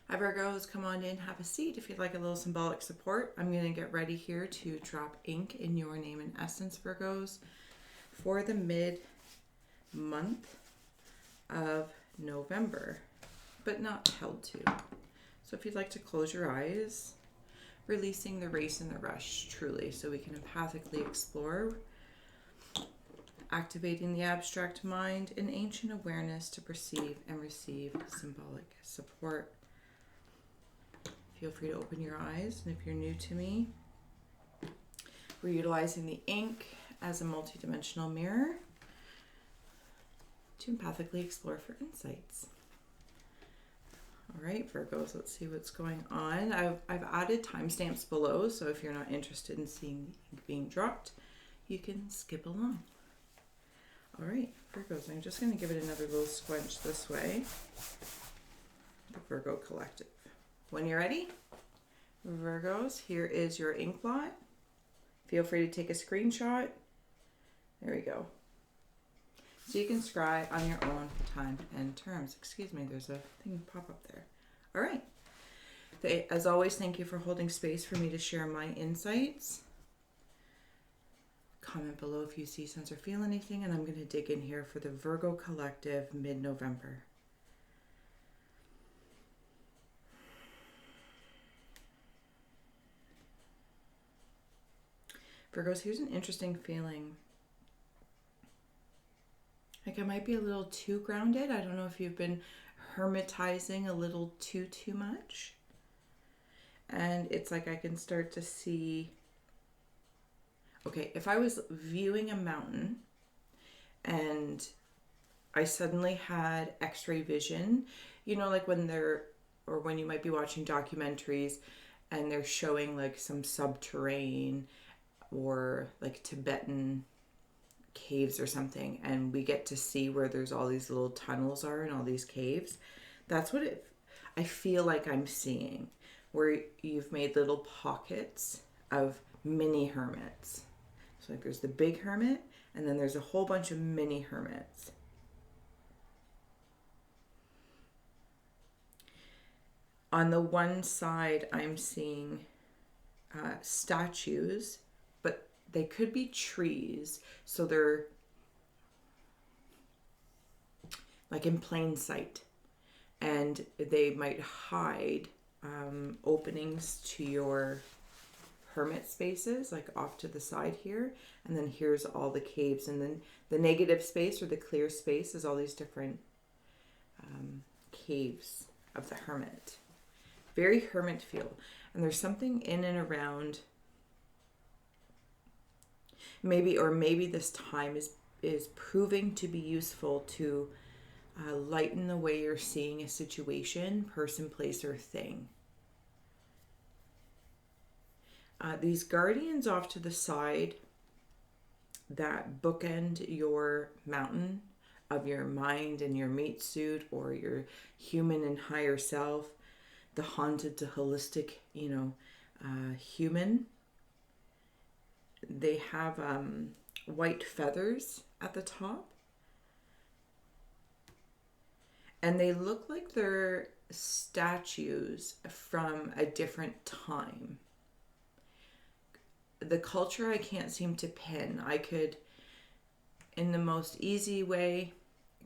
Hi Virgos, come on in, have a seat if you'd like a little symbolic support. I'm going to get ready here to drop ink in your name and essence, Virgos, for the mid-month of November, but not held to. So if you'd like to close your eyes, releasing the race and the rush, truly, so we can empathically explore, activating the abstract mind and ancient awareness to perceive and receive symbolic support. Feel free to open your eyes, and if you're new to me, we're utilizing the ink as a multidimensional mirror to empathically explore for insights. All right, Virgos, let's see what's going on. I've added timestamps below, so if you're not interested in seeing the ink being dropped, you can skip along. All right, Virgos, I'm just going to give it another little squench this way. The Virgo Collective. When you're ready, Virgos, here is your ink blot. Feel free to take a screenshot. There we go. So you can scry on your own time and terms. Excuse me, there's a thing pop up there. All right. As always, thank you for holding space for me to share my insights. Comment below if you see, sense, or feel anything, and I'm going to dig in here for the Virgo Collective mid-November. Virgos, here's an interesting feeling. Like I might be a little too grounded. I don't know if you've been hermitizing a little too much. And it's like I can start to see, okay, if I was viewing a mountain and I suddenly had x-ray vision, you know, like when you might be watching documentaries and they're showing like some subterranean or like Tibetan caves or something, and we get to see where there's all these little tunnels are and all these caves. That's what I feel like I'm seeing, where you've made little pockets of mini hermits. So like there's the big hermit, and then there's a whole bunch of mini hermits. On the one side, I'm seeing statues, but they could be trees, so they're like in plain sight, and they might hide openings to your hermit spaces, like off to the side here, and then here's all the caves, and then the negative space or the clear space is all these different caves of the hermit. Very hermit feel, and there's something in and around. Maybe this time is proving to be useful to lighten the way you're seeing a situation, person, place, or thing. These guardians off to the side that bookend your mountain of your mind and your meat suit, or your human and higher self, the haunted to holistic, human. They have white feathers at the top, and they look like they're statues from a different time. The culture I can't seem to pin. I could, in the most easy way,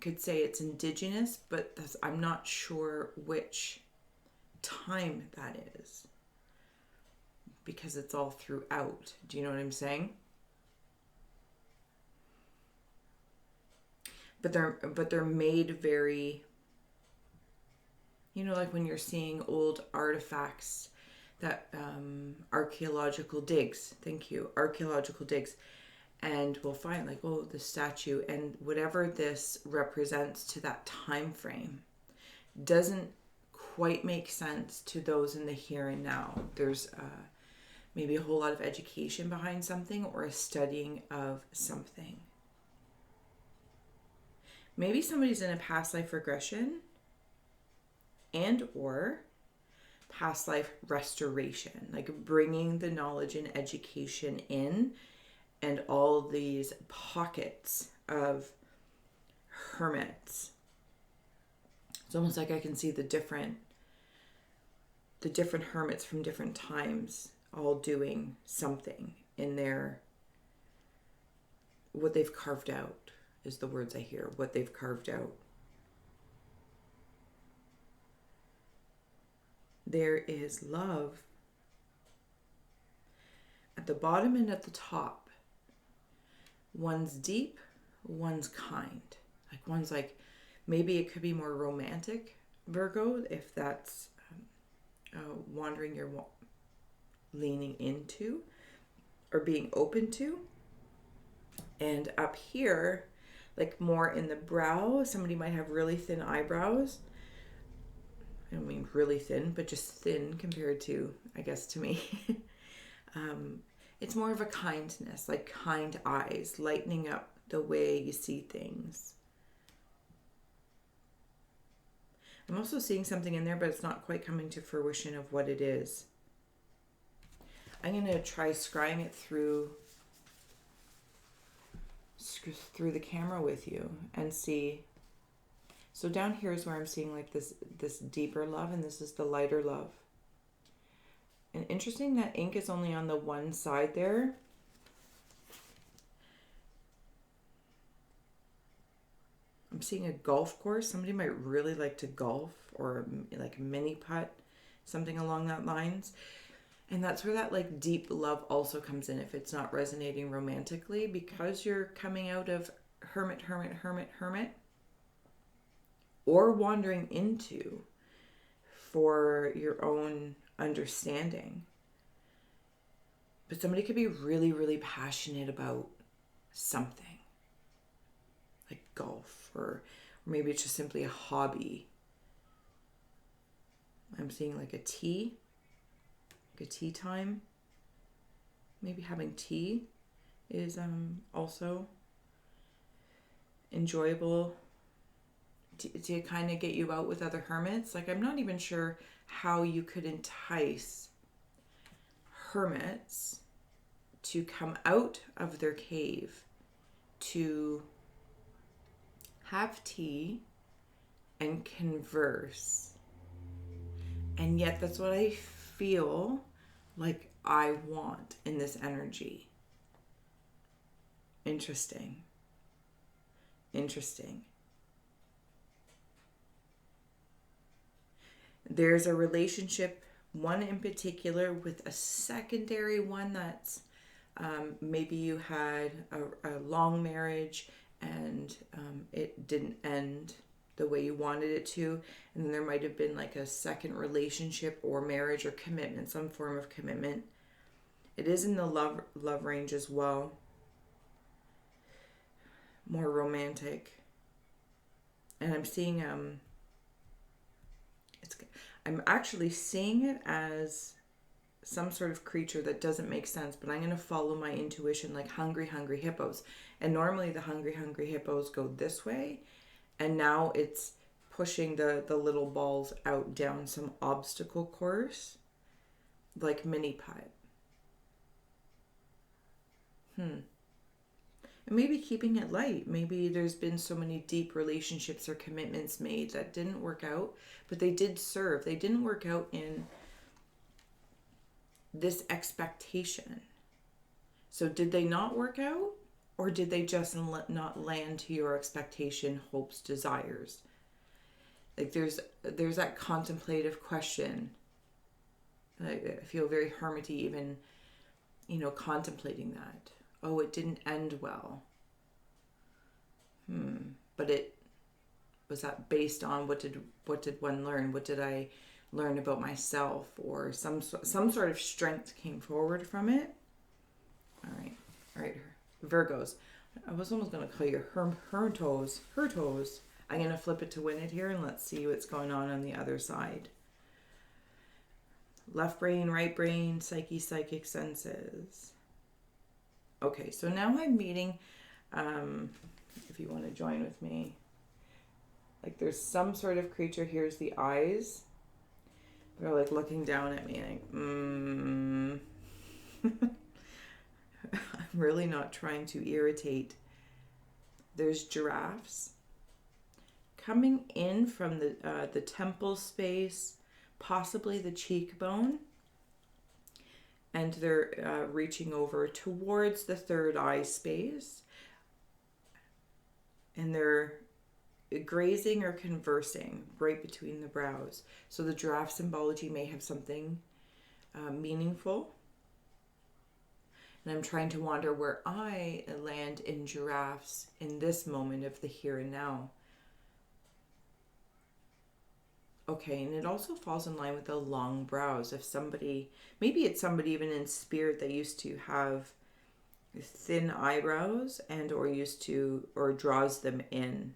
could say it's indigenous, but I'm not sure which time that is, because it's all throughout. Do you know what I'm saying? But they're made very, like when you're seeing old artifacts that archaeological digs, and we'll find like, oh, the statue and whatever this represents to that time frame doesn't quite make sense to those in the here and now. There's maybe a whole lot of education behind something, or a studying of something. Maybe somebody's in a past life regression and or past life restoration, like bringing the knowledge and education in, and all these pockets of hermits. It's almost like I can see the different the different hermits from different times all doing something in their, what they've carved out is the words I hear, what they've carved out. There is love at the bottom and at the top. One's deep, one's kind. Like one's like, maybe it could be more romantic, Virgo, if that's wandering you're leaning into or being open to. And up here, like more in the brow, somebody might have really thin eyebrows. I don't mean really thin, but just thin compared to, I guess, to me. It's more of a kindness, like kind eyes, lightening up the way you see things. I'm also seeing something in there, but it's not quite coming to fruition of what it is. I'm going to try scrying it through the camera with you and see. So down here is where I'm seeing like this deeper love, and this is the lighter love. And interesting that ink is only on the one side there. I'm seeing a golf course. Somebody might really like to golf, or like a mini putt, something along that lines. And that's where that like deep love also comes in if it's not resonating romantically, because you're coming out of hermit, or wandering into for your own understanding. But somebody could be really, really passionate about something like golf, or maybe it's just simply a hobby. I'm seeing like a tea time. Maybe having tea is also enjoyable to kind of get you out with other hermits. Like, I'm not even sure how you could entice hermits to come out of their cave to have tea and converse. And yet that's what I feel like I want in this energy. Interesting. There's a relationship, one in particular, with a secondary one that's maybe you had a long marriage and it didn't end the way you wanted it to, and then there might have been like a second relationship or marriage or commitment, some form of commitment. It is in the love range as well, more romantic. And I'm seeing I'm actually seeing it as some sort of creature that doesn't make sense, but I'm going to follow my intuition, like hungry hippos. And normally the hungry hippos go this way, and now it's pushing the little balls out down some obstacle course, like mini putt. And maybe keeping it light. Maybe there's been so many deep relationships or commitments made that didn't work out, but they did serve. They didn't work out in this expectation. So did they not work out? Or did they just not land to your expectation, hopes, desires? Like there's that contemplative question. I feel very hermity even, contemplating that. Oh, it didn't end well. But it was that based on what did one learn? What did I learn about myself? Or some sort of strength came forward from it. All right, Virgos. I was almost going to call you her toes. I'm going to flip it to win it here, and let's see what's going on the other side. Left brain, right brain, psychic senses. Okay, so now I'm meeting, if you want to join with me, like there's some sort of creature. Here's the eyes. They're like looking down at me, like, I'm really not trying to irritate. There's giraffes coming in from the temple space, possibly the cheekbone, and they're reaching over towards the third eye space, and they're grazing or conversing right between the brows. So the giraffe symbology may have something meaningful. And I'm trying to wonder where I land in giraffes in this moment of the here and now. Okay, and it also falls in line with the long brows. If somebody, maybe it's somebody even in spirit that used to have thin eyebrows and or used to, or draws them in.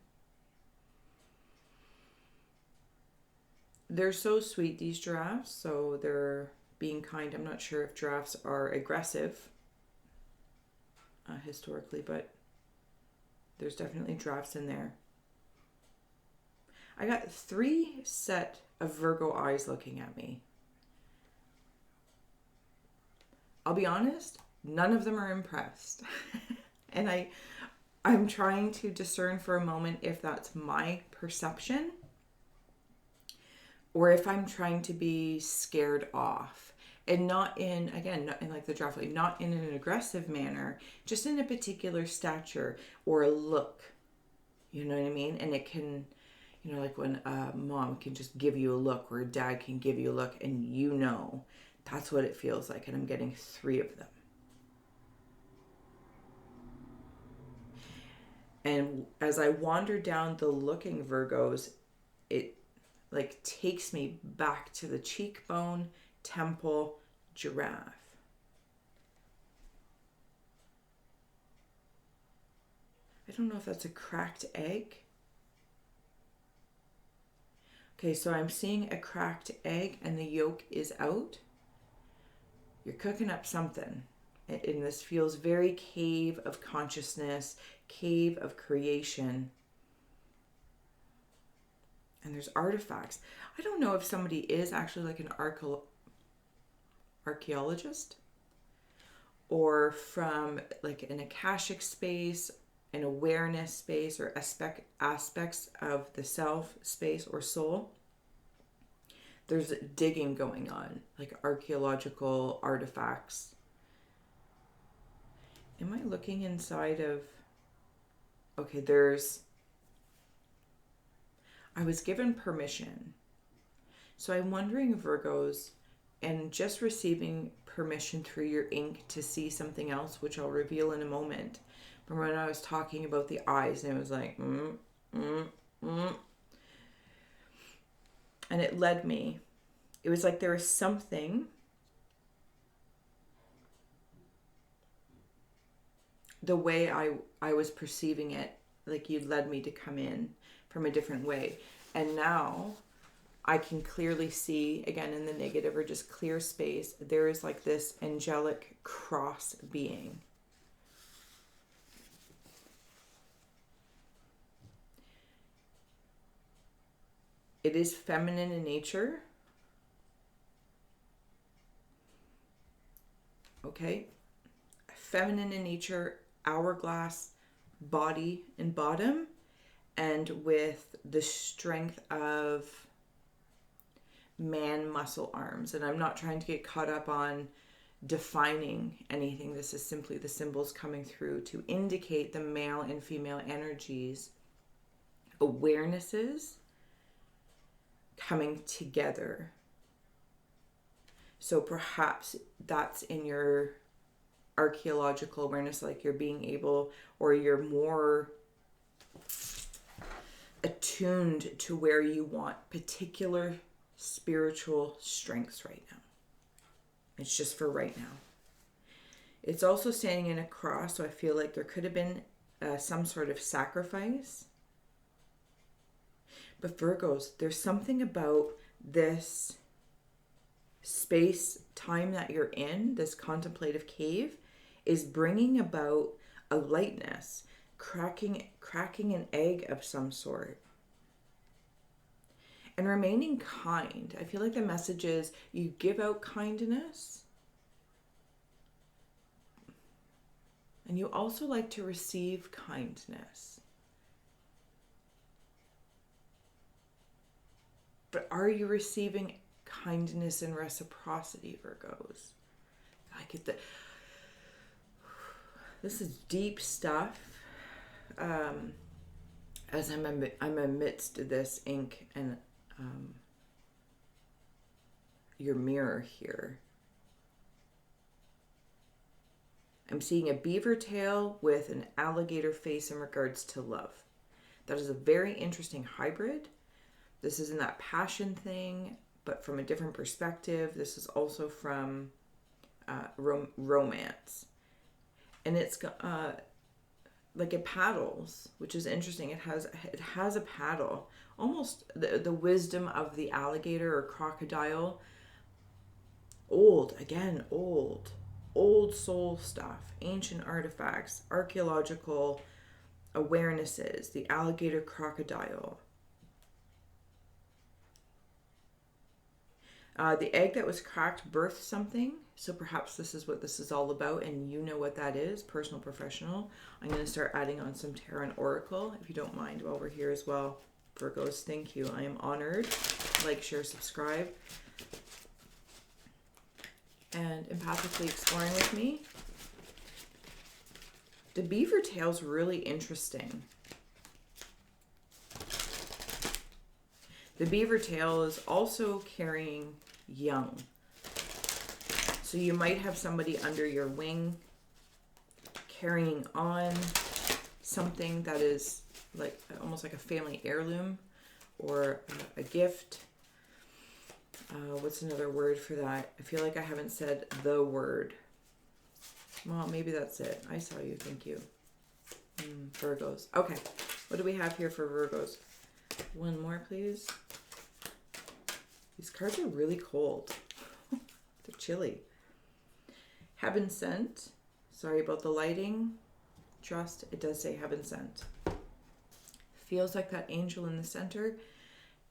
They're so sweet, these giraffes, so they're being kind. I'm not sure if giraffes are aggressive historically, but there's definitely giraffes in there. I got 3 set of Virgo eyes looking at me. I'll be honest, none of them are impressed. And I'm trying to discern for a moment if that's my perception or if I'm trying to be scared off. And not in, again, not in like the giraffe, like not in an aggressive manner, just in a particular stature or a look. You know what I mean? And it can, you know, like when a mom can just give you a look or a dad can give you a look and you know, that's what it feels like. And I'm getting 3 of them. And as I wander down the looking Virgos, it like takes me back to the cheekbone, temple, giraffe. I don't know if that's a cracked egg. Okay, so I'm seeing a cracked egg and the yolk is out. You're cooking up something. And this feels very cave of consciousness, cave of creation. And there's artifacts. I don't know if somebody is actually like an archaeologist or from like an akashic space, an awareness space, or aspects of the self space or soul. There's digging going on, like archaeological artifacts. Am I looking inside of... Okay, I was given permission. So I'm wondering, Virgos, and just receiving permission through your ink to see something else, which I'll reveal in a moment. From when I was talking about the eyes, and it was like, And it led me. It was like there was something. The way I was perceiving it, like you led me to come in from a different way. And now I can clearly see, again, in the negative or just clear space, there is like this angelic cross being. It is feminine in nature. Okay. Feminine in nature, hourglass, body and bottom, and with the strength of man muscle arms. And I'm not trying to get caught up on defining anything. This is simply the symbols coming through to indicate the male and female energies, awarenesses coming together. So perhaps that's in your archaeological awareness, like you're being able, or you're more attuned to where you want particular spiritual strengths right now. It's just for right now. It's also standing in a cross, so I feel like there could have been some sort of sacrifice. But Virgos, there's something about this space, time that you're in, this contemplative cave, is bringing about a lightness, cracking an egg of some sort. And remaining kind. I feel like the message is you give out kindness. And you also like to receive kindness. But are you receiving kindness and reciprocity, Virgos. I get the... This is deep stuff. As I'm amidst this ink and your mirror here. I'm seeing a beaver tail with an alligator face in regards to love. That is a very interesting hybrid. This is in that passion thing, but from a different perspective. This is also from romance. And it's like it paddles, which is interesting. It has a paddle. Almost the wisdom of the alligator or crocodile. Old soul stuff, ancient artifacts, archaeological awarenesses, the alligator crocodile. The egg that was cracked birthed something, so perhaps this is what this is all about, and you know what that is, personal, professional. I'm going to start adding on some tarot and oracle, if you don't mind, while we're here as well. Virgos, thank you. I am honored. Like, share, subscribe. And empathically exploring with me. The beaver tail's really interesting. The beaver tail is also carrying young. So you might have somebody under your wing carrying on something that is like almost like a family heirloom or a gift. What's another word for that? I feel like I haven't said the word. Well, maybe that's it. I saw you. Thank you. Virgos. Okay. What do we have here for Virgos? One more, please. These cards are really cold. They're chilly. Heaven sent. Sorry about the lighting. Trust. It does say heaven sent. Feels like that angel in the center.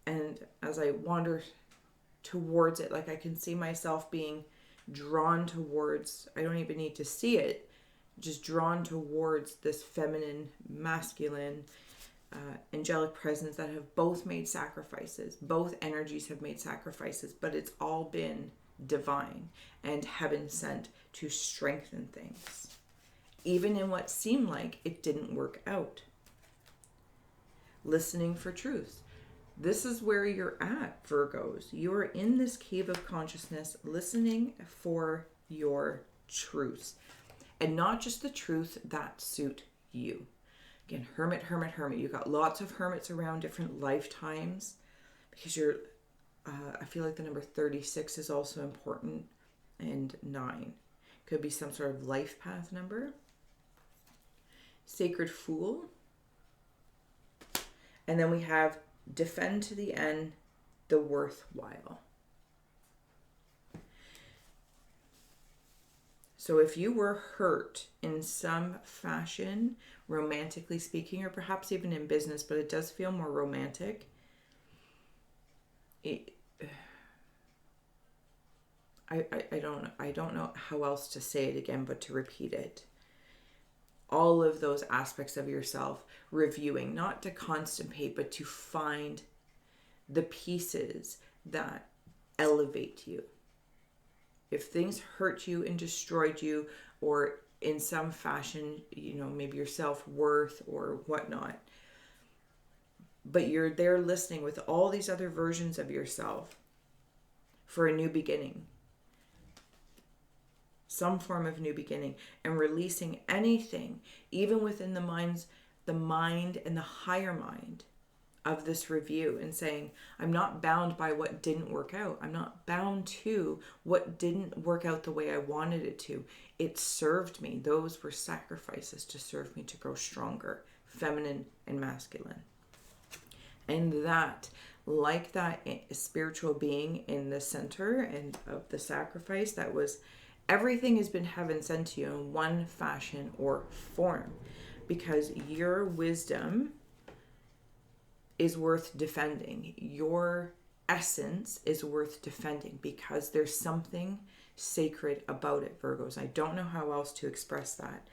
And as I wander towards it, like I can see myself being drawn towards, I don't even need to see it, just drawn towards this feminine, masculine, angelic presence that have both made sacrifices. Both energies have made sacrifices, but it's all been divine and heaven sent to strengthen things. Even in what seemed like it didn't work out. Listening for truth. This is where you're at, Virgos. You're in this cave of consciousness, listening for your truths. And not just the truth that suit you. Again, hermit, hermit, hermit. You've got lots of hermits around different lifetimes. Because you're, I feel like the number 36 is also important. And 9. Could be some sort of life path number. Sacred Fool. And then we have defend to the end the worthwhile. So if you were hurt in some fashion, romantically speaking, or perhaps even in business, but it does feel more romantic, I don't know how else to say it again, but to repeat it. All of those aspects of yourself, reviewing, not to constipate, but to find the pieces that elevate you. If things hurt you and destroyed you, or in some fashion, you know, maybe your self-worth or whatnot, but you're there listening with all these other versions of yourself for a new beginning. Some form of new beginning, and releasing anything, even within the mind and the higher mind of this review, and saying, I'm not bound by what didn't work out. I'm not bound to what didn't work out the way I wanted it to. It served me. Those were sacrifices to serve me to grow stronger, feminine and masculine. And that, like that spiritual being in the center and of the sacrifice, that was everything has been heaven sent to you in one fashion or form, because your wisdom is worth defending. Your essence is worth defending because there's something sacred about it, Virgos. I don't know how else to express that.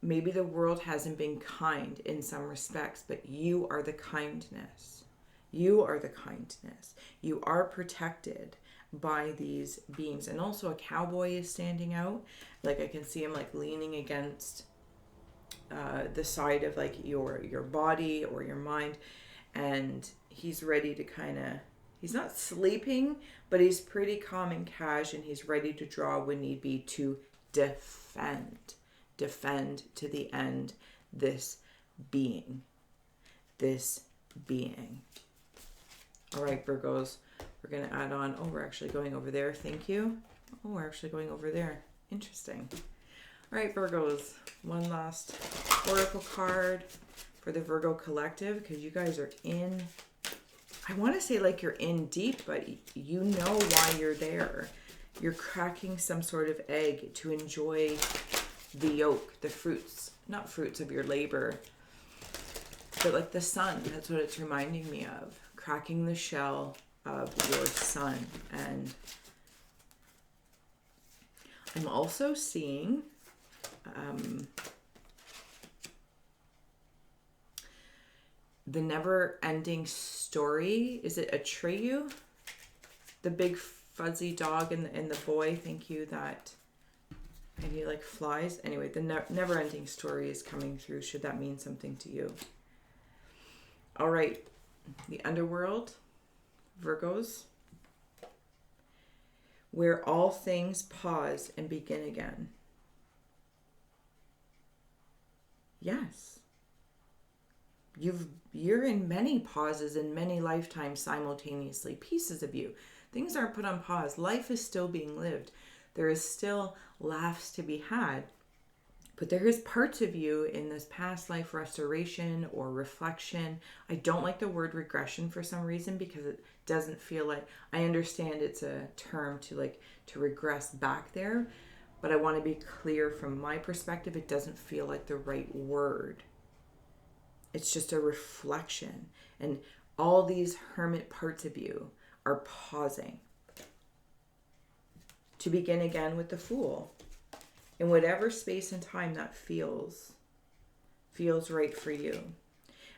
Maybe the world hasn't been kind in some respects, but you are the kindness. You are the kindness. You are protected by these beings. And also a cowboy is standing out. Like I can see him like leaning against the side of like your body or your mind, and he's ready to kind of, he's not sleeping, but he's pretty calm and cash, and he's ready to draw when need be to defend to the end this being. All right, Virgos, we're going to add on. Oh, we're actually going over there. Thank you. Oh, we're actually going over there. Interesting. All right, Virgos, one last oracle card for the Virgo collective, because you guys are in, I want to say like you're in deep, but you know why you're there. You're cracking some sort of egg to enjoy the yolk, the fruits, not fruits of your labor, but like the sun. That's what it's reminding me of. Cracking the shell of your sun. And I'm also seeing the never-ending story. Is it Atreyu? The big fuzzy dog and the boy. Thank you. That, and he like flies. Anyway, the never-ending story is coming through. Should that mean something to you? All right. The underworld, Virgos, where all things pause and begin again. Yes. You're in many pauses in many lifetimes simultaneously. Pieces of you. Things aren't put on pause. Life is still being lived. There is still laughs to be had. But there is parts of you in this past life restoration or reflection. I don't like the word regression for some reason, because it doesn't feel like, I understand it's a term to regress back there. But I want to be clear from my perspective, it doesn't feel like the right word. It's just a reflection. And all these hermit parts of you are pausing to begin again with the Fool. In whatever space and time that feels right for you.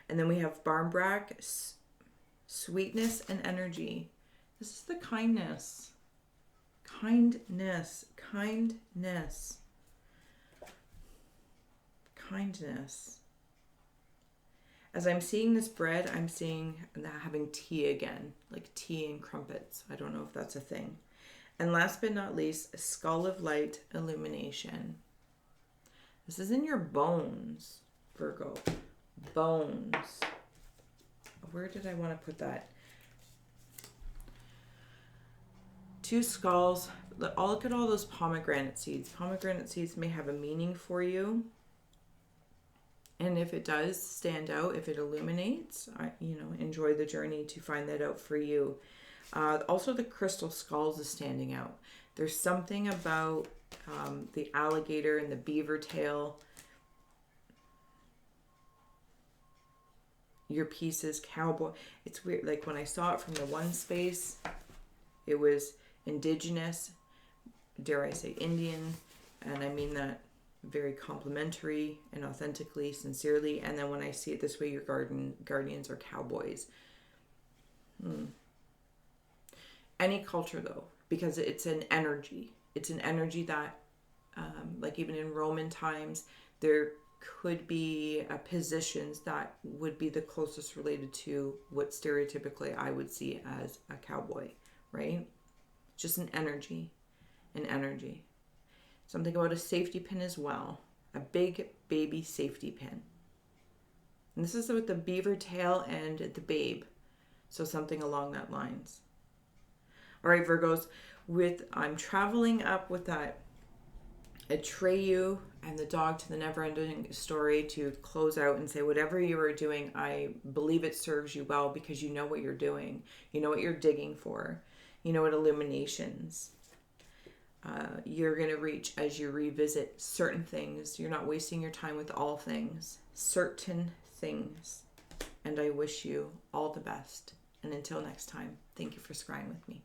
And then we have Barmbrack, sweetness and energy. This is the kindness. Kindness. As I'm seeing this bread, I'm seeing that having tea again, like tea and crumpets. I don't know if that's a thing. And last but not least, a skull of light illumination. This is in your bones, Virgo. Bones. Where did I want to put that? Two skulls. Look at all those pomegranate seeds. Pomegranate seeds may have a meaning for you. And if it does stand out, if it illuminates, enjoy the journey to find that out for you. Also, the crystal skulls is standing out. There's something about the alligator and the beaver tail. Your pieces, cowboy. It's weird. Like when I saw it from the one space, it was indigenous, dare I say Indian. And I mean that very complimentary and authentically, sincerely. And then when I see it this way, your guardians are cowboys. Any culture though, because it's an energy. It's an energy that, like even in Roman times, there could be positions that would be the closest related to what stereotypically I would see as a cowboy, right? Just an energy. Something about a safety pin as well. A big baby safety pin. And this is with the beaver tail and the babe. So something along that lines. All right, Virgos, I'm traveling up with that Atreyu and the dog to the never-ending story to close out and say, whatever you are doing, I believe it serves you well, because you know what you're doing. You know what you're digging for. You know what illuminations you're going to reach as you revisit certain things. You're not wasting your time with all things. Certain things. And I wish you all the best. And until next time, thank you for scrying with me.